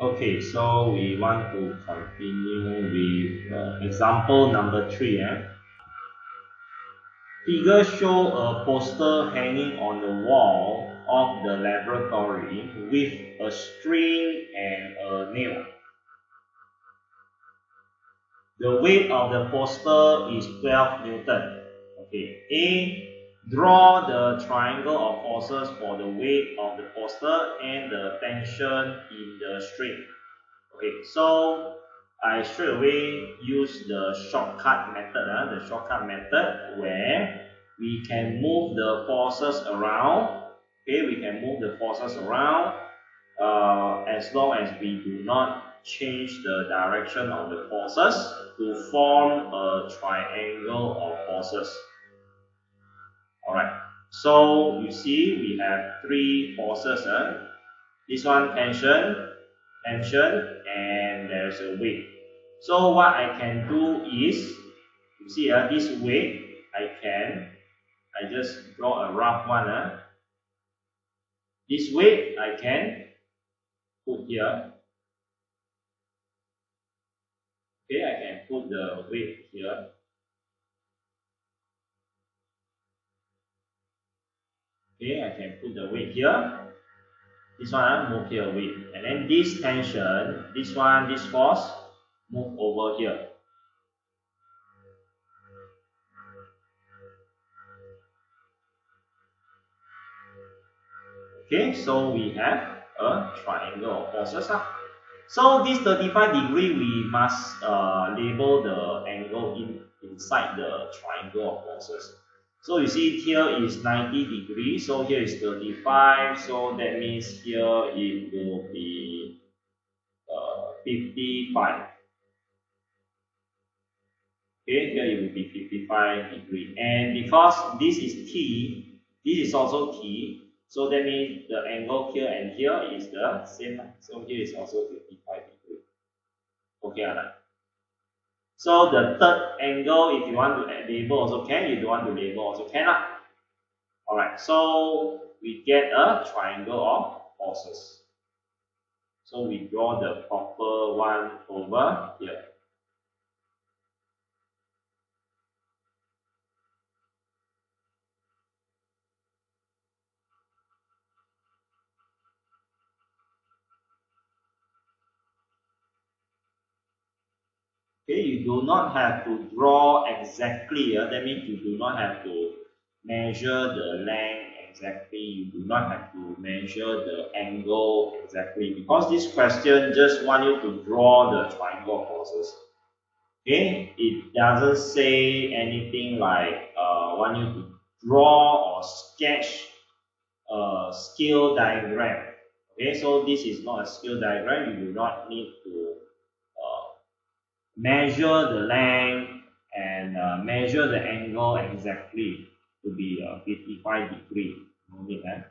Okay, so we want to continue with example number 3. Figure show a poster hanging on the wall of the laboratory with a string and a nail. The weight of the poster is 12 Newton. Okay, A. Draw the triangle of forces for the weight of the poster and the tension in the string. Okay, so I straight away use the shortcut method, where we can move the forces around. Okay, we can move the forces around as long as we do not change the direction of the forces to form a triangle of forces. Alright, so you see we have three forces. This one tension, and there's a weight. So what I can do is, you see this weight, I just draw a rough one. This weight I can put here. Okay, I can put the weight here. Okay, I can put the weight here. This one move here weight, and then this tension, this force, move over here. Okay, so we have a triangle of forces. So this 35-degree, we must label the angle inside the triangle of forces. So you see here is 90 degrees, so here is 35, so that means here it will be 55. Okay, here it will be 55 degree. And because this is T, this is also T, so that means the angle here and here is the same. So here is also 55 degree. Okay, alright. So the third angle, if you want to label also can, if you want to label also can. Alright, so we get a triangle of forces. So we draw the proper one over here. Okay, you do not have to draw exactly. That means you do not have to measure the length exactly. You do not have to measure the angle exactly, because this question just want you to draw the triangle forces. Okay, it doesn't say anything like want you to draw or sketch a scale diagram. Okay, so this is not a scale diagram. You do not need to measure the length and measure the angle exactly to be 55 degree. No need, and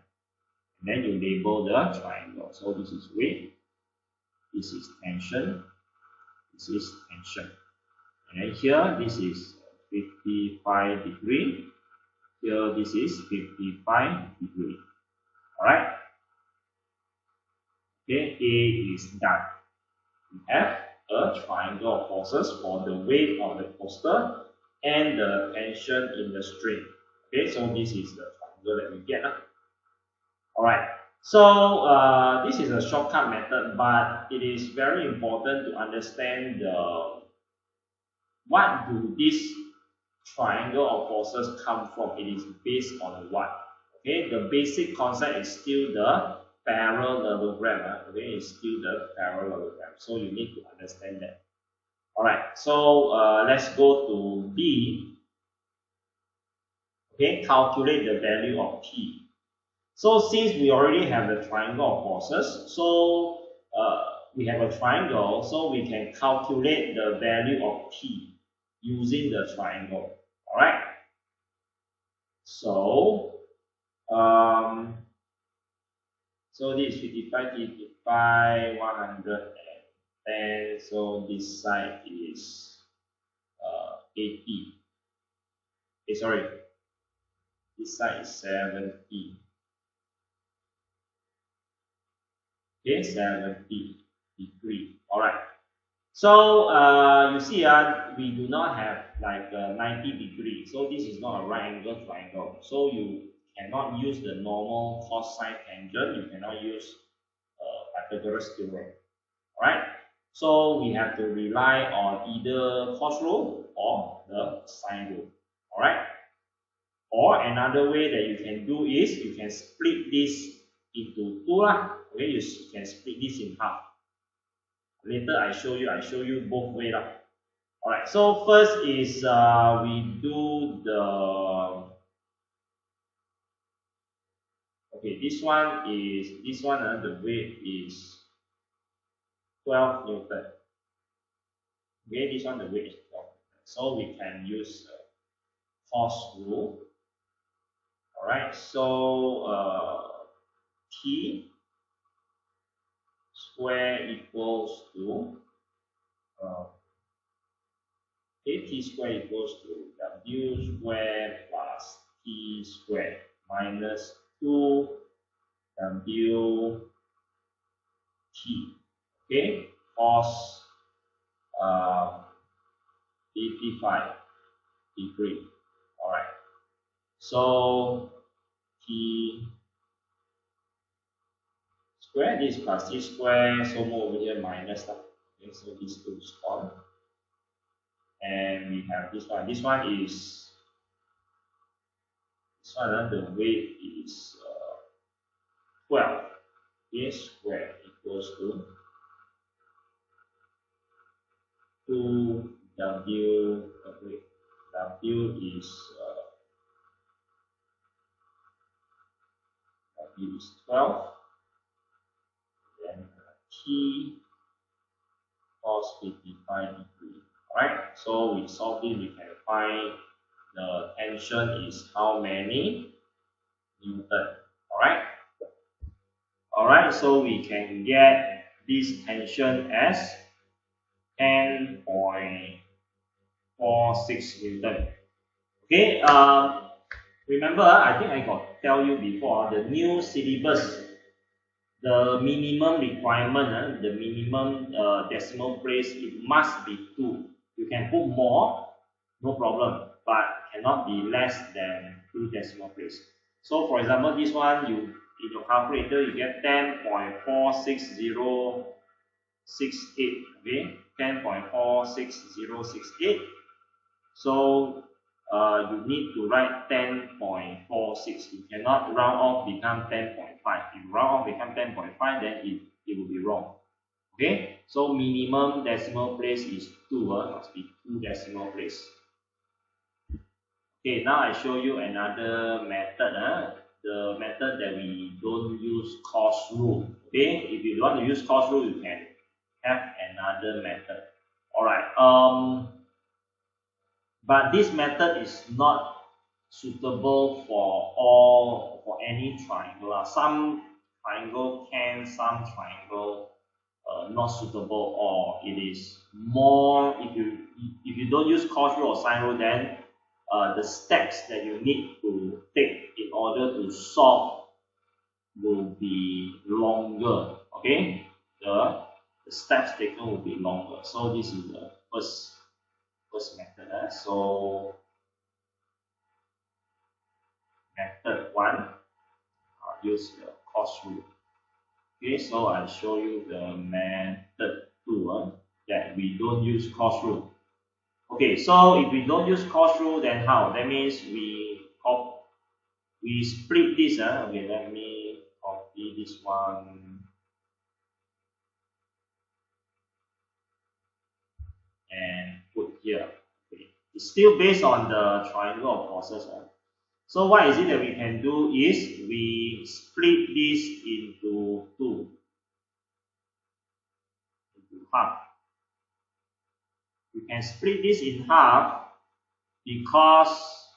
then you label the triangle. So this is weight, this is tension, this is tension. And then here this is 55 degree. Here this is 55 degree. Alright. Okay, A is done. We have a triangle of forces for the weight of the poster and the tension in the string. Okay, so this is the triangle that we get. Alright, so this is a shortcut method, but it is very important to understand what do this triangle of forces come from. It is based on what? Okay, the basic concept is still the parallelogram. Okay, it's still the parallelogram. So you need to understand that. Alright, so let's go to B. Okay, calculate the value of T. So since we already have the triangle of forces, so we have a triangle, so we can calculate the value of T using the triangle. Alright. So so this is 55, 55, 110. So this side is 80. Okay, sorry. This side is 70. Okay, 70. degree. Alright. So you see, we do not have like 90 degree. So this is not a right angle triangle. So you cannot use the normal cosine tangent. You cannot use Pythagoras theorem. Alright. So we have to rely on either cos rule or the sine rule. Alright. Or another way that you can do is you can split this into two lah. Okay, you can split this in half. Later I show you both way lah. Alright, so first is we do the this one the weight is 12 Newton. Okay, this one the weight is 12 Newton. So we can use cos rule. Alright, so T square equals to T square equals to W square plus T square minus 2 W T. Okay, cos 85 degree. Alright, so T square, this plus T square, so move over here minus that. Okay, so these two is gone. And we have this one. This one the weight is 12. A square equals to 2 W. W is 12. Then T cos 85 degree. Alright, so we solve it, we can find the tension is how many Newton. Alright, so we can get this tension as 10.46 Newton. Okay, remember, I think I got tell you before, the new syllabus, the minimum requirement, the minimum decimal place, it must be 2. You can put more, no problem, but cannot be less than 2 decimal place. So for example, this one, in your calculator, you get 10.46068, okay, 10.46068. So you need to write 10.46. You cannot round off become 10.5. If you round off become 10.5, then it will be wrong. Okay, so minimum decimal place is 2, must be 2 decimal place. Okay, now I show you another method. The method that we don't use cos rule. Okay, if you want to use cos rule, you can have another method. Alright, but this method is not suitable for any triangle. Some triangle can, some triangle not suitable, or it is more, if you don't use cos rule or sine rule, then the steps that you need to take in order to solve will be longer. Okay, the steps taken will be longer. So this is the first method. So method 1, I'll use the cos rule. Okay, so I'll show you the method 2 that we don't use cos rule. Okay, so if we don't use cos rule, then how? That means we split this. Okay, let me copy this one and put here. Okay, it's still based on the triangle of forces. So what is it that we can do is we split this into half. We can split this in half because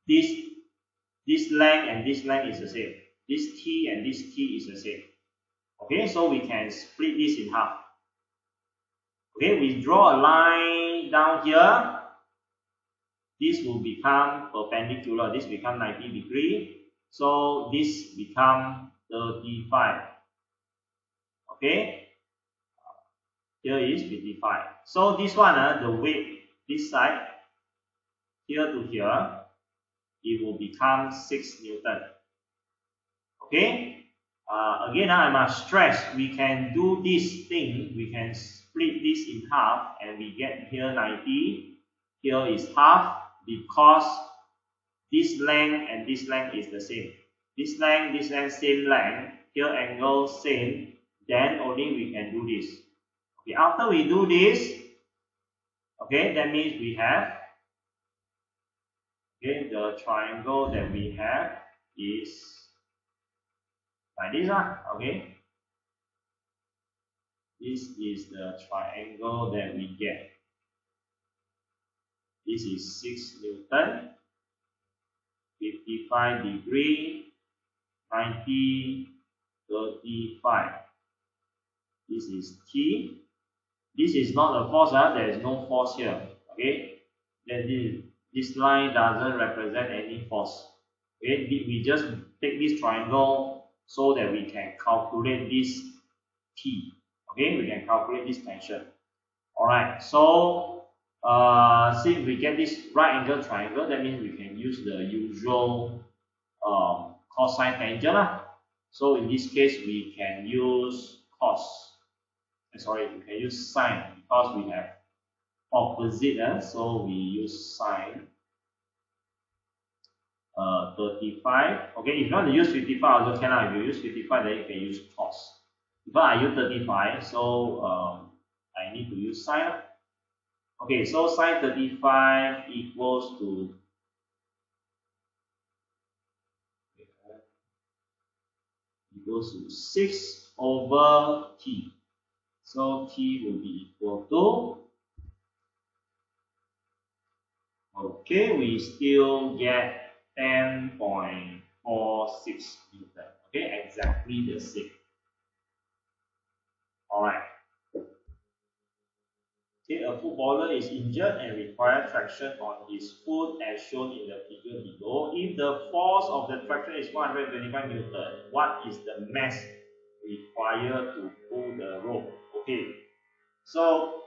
this length and this length is the same. This T and this T is the same. Okay, so we can split this in half. Okay, we draw a line down here. This will become perpendicular. This become 90 degree. So this become 35. Okay, here is 55. So this one, the weight this side, here to here, it will become 6 Newton. Okay. Again, I must stress, we can do this thing, we can split this in half, and we get here 90, here is half, because this length and this length is the same. This length, same length, here angle same, then only we can do this. Okay, after we do this, okay, that means we have, okay, the triangle that we have is like this, okay. This is the triangle that we get. This is 6 Newton, 55 degree, 90, 35. This is T. This is not a force, there is no force here. Okay, then this line doesn't represent any force. Okay, we just take this triangle so that we can calculate this T. Okay, we can calculate this tension. Alright, so since we get this right angle triangle, that means we can use the usual cosine tangent. So in this case, we can use cos. We can use sine because we have opposite, so we use sine 35. Okay, if you want to use 55 also can. If you use 55, then you can use cos. Because I use 35, so I need to use sine. Okay, so sine 35 equals to equals to 6 over t. So t will be equal to, okay, we still get 10.46 Newton. Okay, exactly the same. Alright. Okay, a footballer is injured and requires traction on his foot as shown in the figure below. If the force of the traction is 125 Newton, what is the mass required to pull the rope? Okay, so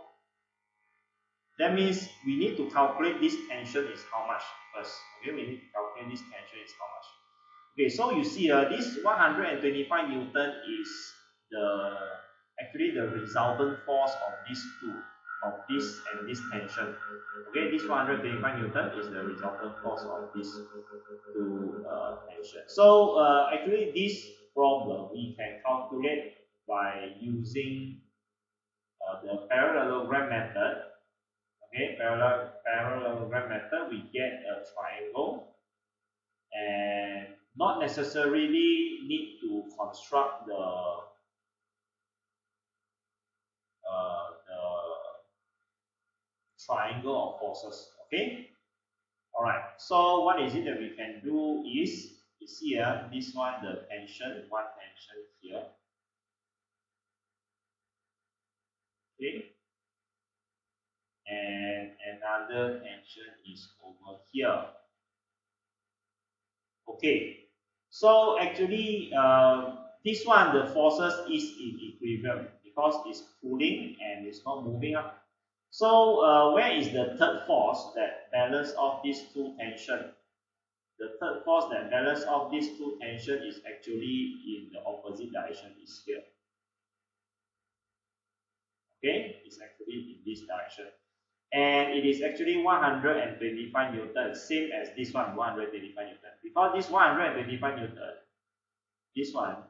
that means we need to calculate this tension is how much first. Okay, we need to calculate this tension is how much. Okay, so you see this 125 Newton is actually the resultant force of these two, of this and this tension. Okay, this 125 Newton is the resultant force of these two tension. So actually this problem we can calculate by using the parallelogram method. Okay, parallelogram method, we get a triangle and not necessarily need to construct the triangle of forces. Okay, alright, so what is it that we can do is, you see here, this one, the tension, one tension here. Okay, and another tension is over here. Okay, so actually this one, the forces is in equilibrium because it's pulling and it's not moving up. So where is the third force that balance off these two tension? The third force that balance off these two tension is actually in the opposite direction, is here. Okay, it's actually in this direction. And it is actually 125 Newton, same as this one, 125 Newton. Because this 125 Newton, this one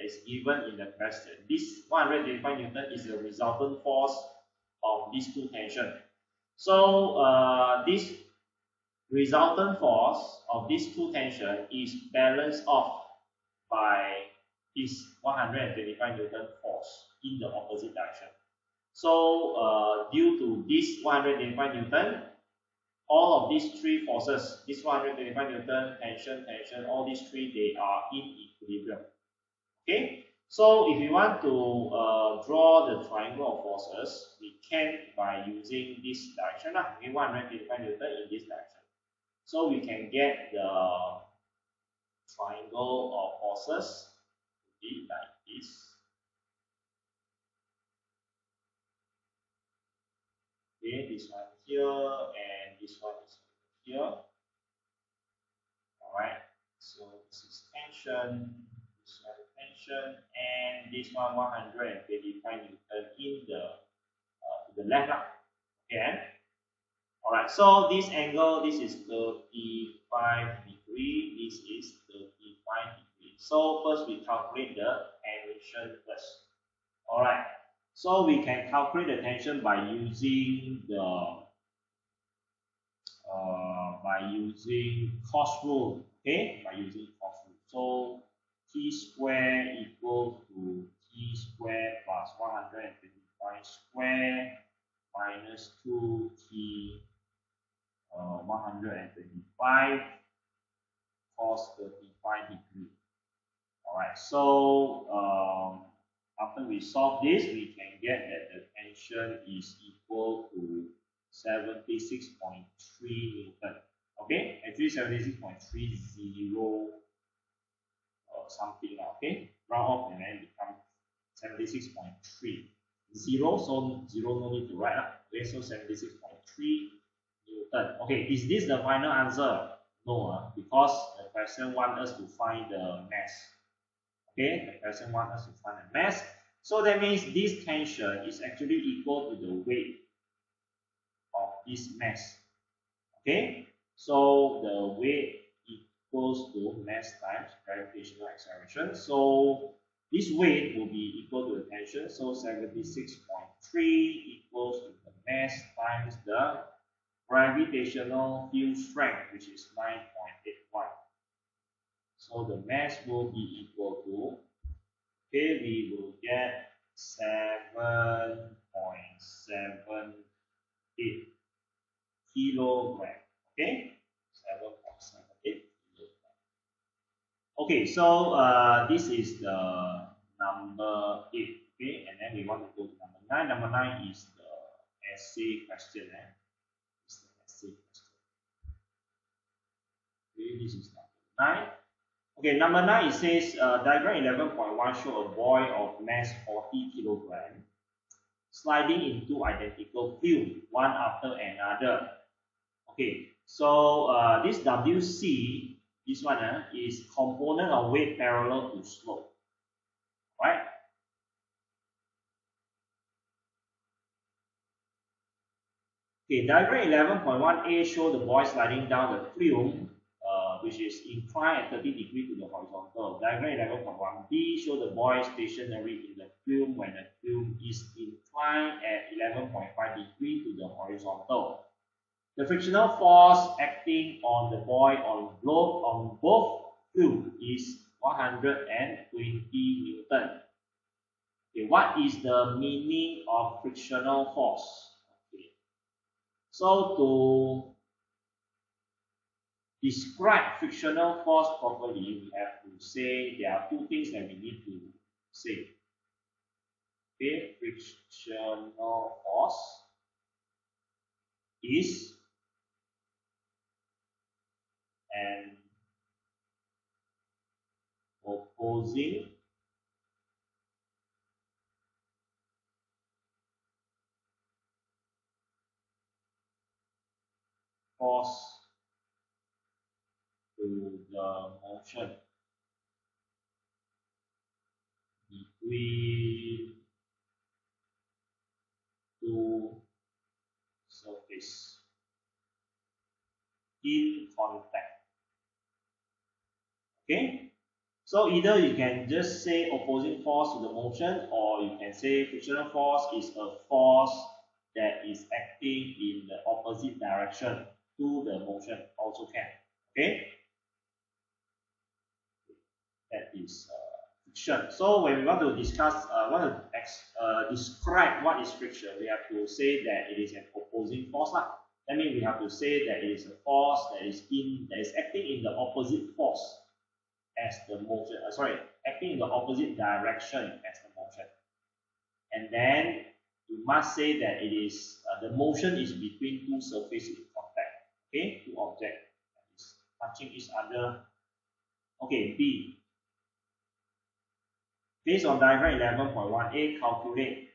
is given in the question. This 125 Newton is the resultant force of these two tension. So this resultant force of these two tension is balanced off by this 125 Newton force in the opposite direction. So due to this 125 Newton, all of these three forces, this 125 Newton, tension, all these three, they are in equilibrium. Okay, so if you want to draw the triangle of forces, we can by using this direction, okay, 125 Newton in this direction. So we can get the triangle of forces to be like this. this one here, and this one is here. Alright, so this is tension, this one tension, and this one 125 Newton in the to the left. Okay. Alright, so this angle, this is 35 degree, this is 35 degree. So first we calculate the tension first. Alright, so we can calculate the tension by using the cos rule. Okay, by using cos rule. So t square equals to t square plus 125 square minus 2t 125 cos 35 degree. Alright, so after we solve this, we can get that the tension is equal to 76.3 Newton. Okay, actually 76.30 something. Okay, round off and then become 76.3. 0, so 0 no need to write. Okay, so 76.3 Newton. Okay, is this the final answer? No, because the question wants us to find the mass. Okay, the question wants us to find the mass. So that means this tension is actually equal to the weight of this mass. Okay, so the weight equals to mass times gravitational acceleration. So this weight will be equal to the tension. So 76.3 equals to the mass times the gravitational field strength, which is 9.81. So the mass will be equal to, okay, we will get 7.78 kilogram. Okay, 7.78 kilogram. Okay, so this is the number 8. Okay, and then we want to go to number 9. Number 9 is the essay question. It's the essay question. Okay, this is number 9. Okay, number 9, it says diagram 11.1 show a boy of mass 40 kilogram sliding in two identical fields, one after another. Okay, so this WC, this one is component of weight parallel to slope. Right? Okay, diagram 11.1a show the boy sliding down the film, which is inclined at 30 degrees to the horizontal. Diagram 11.1b show the boy stationary in the film when the film is inclined at 11.5 degrees to the horizontal. The frictional force acting on the boy on both fields is 120 Newton. Okay, what is the meaning of frictional force? Okay. So to describe frictional force properly, we have to say there are two things that we need to say. Okay, frictional force is an opposing force to the motion between two surfaces in contact. Okay, so either you can just say opposing force to the motion, or you can say frictional force is a force that is acting in the opposite direction to the motion, also can. Okay, that is friction. So when we want to discuss, describe what is friction, we have to say that it is an opposing force. That means we have to say that it is a force that is acting in the opposite force as the motion. Acting in the opposite direction as the motion. And then you must say that it is the motion is between two surfaces in contact. Okay, two objects that is touching each other. Okay, B. Based on diagram 11.1a, calculate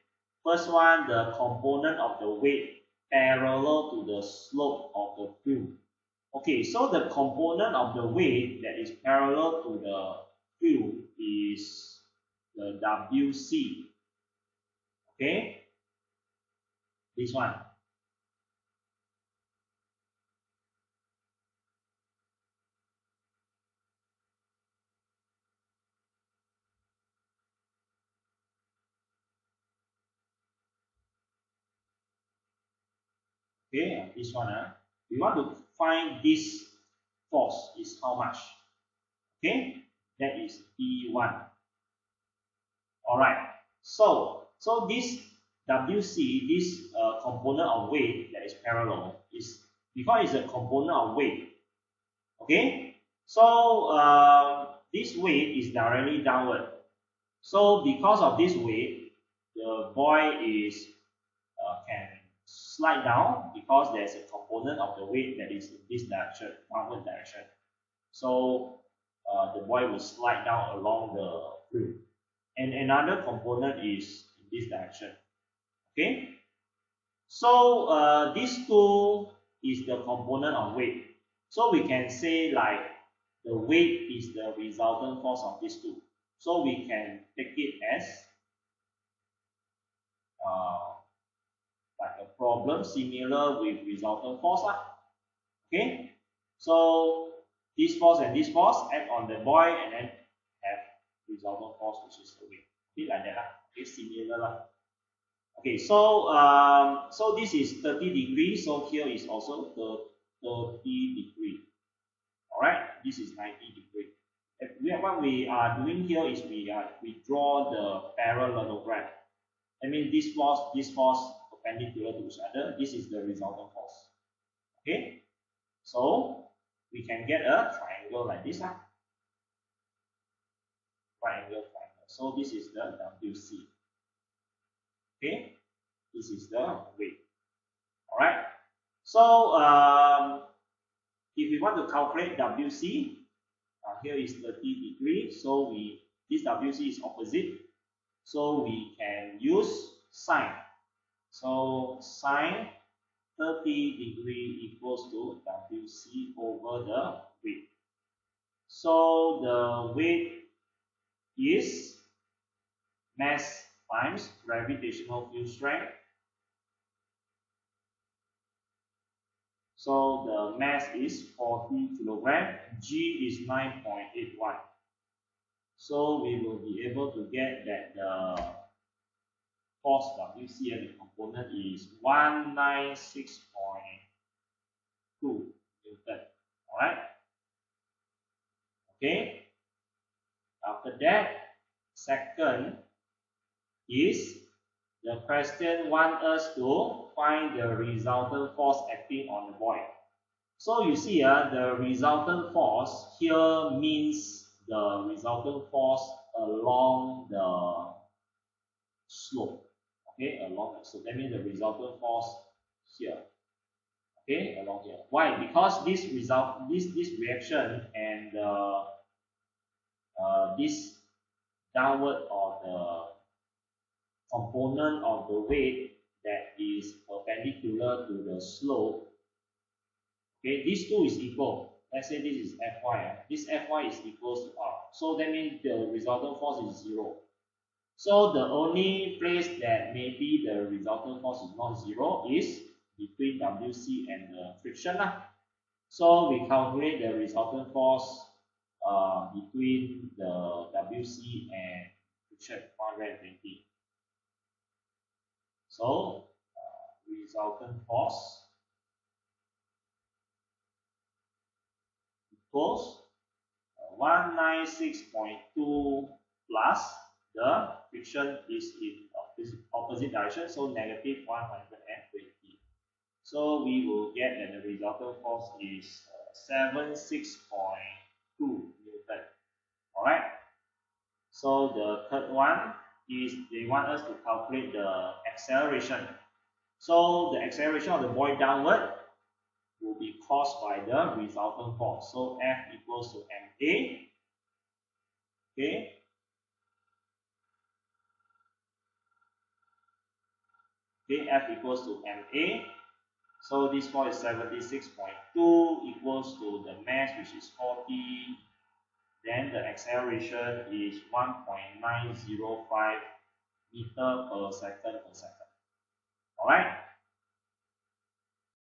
first one, the component of the weight parallel to the slope of the field. Okay, so the component of the weight that is parallel to the field is the WC. Okay, this one. Okay, this one. We want to find this force is how much. Okay, that is P1. Alright, so this WC, this component of weight that is parallel, is because it's a component of weight. Okay, so this weight is directly downward. So because of this weight, the boy is can slide down because there's a component of the weight that is in this direction, downward direction. So the boy will slide down along the field. And another component is in this direction. Okay, so this two is the component of weight. So we can say like the weight is the resultant force of these two. So we can take it as like a problem similar with resultant force. Okay, so this force and this force act on the boy and then have resultant force which is the weight. Okay, like that. Okay, similar. Okay, so this is 30 degrees. So here is also 30 degree. Alright, this is 90 degree. What we are doing here is we draw the parallelogram. I mean this force perpendicular to each other. This is the resultant force. Okay, so we can get a triangle like this. Triangle. So this is the WC. Okay, this is the weight. Alright, so if we want to calculate WC, here is 30 degrees, so this WC is opposite, so we can use sine. So sine 30 degree equals to WC over the weight. So the weight is mass times gravitational field strength. So the mass is 40 kilogram, G is 9.81. So we will be able to get that the force WC and the component is 196.2 Newton. Alright? Okay. After that, second is the question wants us to find the resultant force acting on the boy. So you see the resultant force here means the resultant force along the slope. Okay, along the slope. That means the resultant force here. Okay, along here. Why? Because this reaction and this downward or the component of the weight that is perpendicular to the slope. Okay, these two is equal. Let's say this is Fy. This Fy is equals to R. So that means the resultant force is 0. So the only place that maybe the resultant force is not 0 is between WC and the friction. So we calculate the resultant force between the WC and friction 120. So resultant force equals 196.2 plus the friction is in opposite direction, so negative 120. So we will get that the resultant force is 76.2 Newton. Alright. So the third one is they want us to calculate the acceleration. So the acceleration of the boy downward will be caused by the resultant force. So F equals to ma. Okay. Okay, F equals to ma. So this force is 76.2 equals to the mass, which is 40. Then the acceleration is 1.905 meter per second per second. Alright?